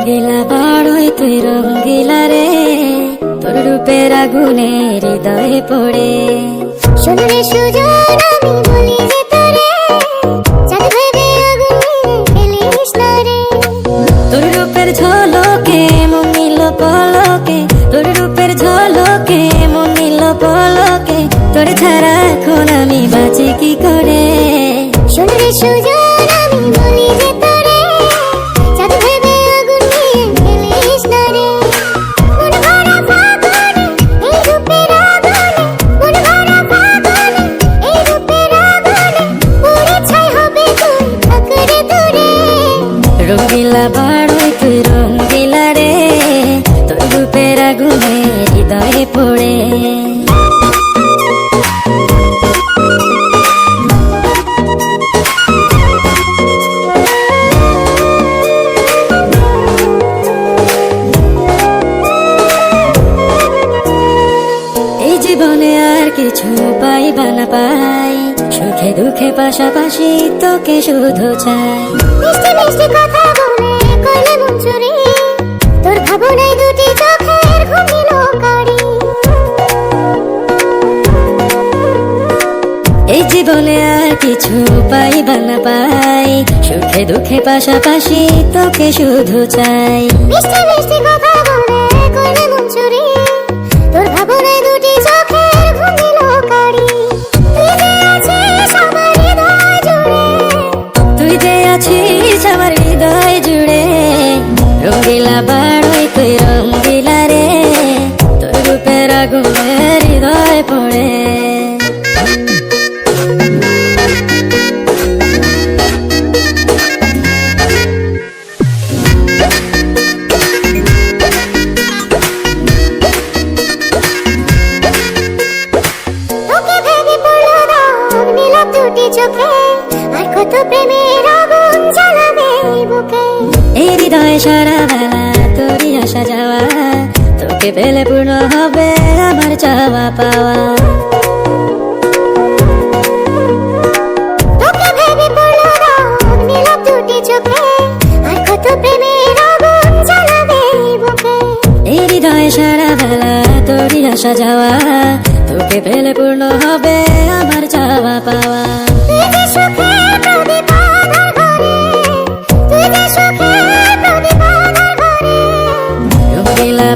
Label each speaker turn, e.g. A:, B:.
A: রঙ্গিলা বাড়ই তুই রঙ্গিলা রে, তোর রূপের আগুনে হৃদয়ে পড়ে।
B: শুনলে সুজন আমি বলি যে তোরে, চাঁদ ভেবে আগুন ফেলিস না রে।
A: তোর রূপের ঝলকে মন নিল পলকে, তোর রূপের ঝলকে মন নিল পলকে, তোর ছাড়া এখন আমি বাঁচি কি করে।
B: শুনলে সুজন আমি বলি যে তোরে, চাঁদ ভেবে আগুন ফেলিস না রে। মন ভরা ফাগুনে এই রূপের আগুনে, মন ভরা ফাগুনে এই রূপের আগুনে, পুড়ে ছাই হবে তুই থাকরে দূরে।
A: রঙ্গিলা বাড়ই তুই রঙ্গিলা রে, তোর রূপের আগুনে হৃদয়ে পড়ে। এই জীবনে আর কিছু পাইবা না পাই, সুখে দুঃখে পাশাপাশি তোকে শুধু চাই।
B: মিষ্টি মিষ্টি কথা বলে করলে মন চুরি, তোর ভাবনায় দুটি চোখের ঘুম দিল কারি।
A: এই জীবনে আর কিছু পাইবা না পাই, সুখে দুঃখে পাশাপাশি তোকে শুধু চাই।
B: মিষ্টি মিষ্টি কথা বলে করলে মন চুরি, তোর ভাবনায় দুটি চোখের ঘুম দিল কারি।
A: তুই যে আছিস আমার হৃদয় জুড়ে, রঙ্গিলা বাড়ই তুই রঙ্গিলা রে, তোর রূপের আগুনে হৃদয় পড়ে।
B: তোকে ভেবে পড়লো দাগ নীলাভ দুটি চোখে, আর কত প্রেমের আগুন জ্বালাবে বুকে।
A: এই হৃদয়ে সারা বেলা তোরই আসা যাওয়া, তোকে পেলে পূর্ণ হবে আমার চাওয়া পাওয়া।
B: তোকে ভেবে পড়লো দাগ নীলাভ দুটি চোখে, আর কত প্রেমের আগুন জ্বালাবে বুকে।
A: এই হৃদয়ে সারা বেলা তোরই আসা যাওয়া, তোকে পেলে পূর্ণ হবে আমার চাওয়া পাওয়া।
B: তুই যে সুখের প্রদীপ আঁধার ঘরে, তুই যে সুখের প্রদীপ আঁধার ঘরে।
A: রঙ্গিলা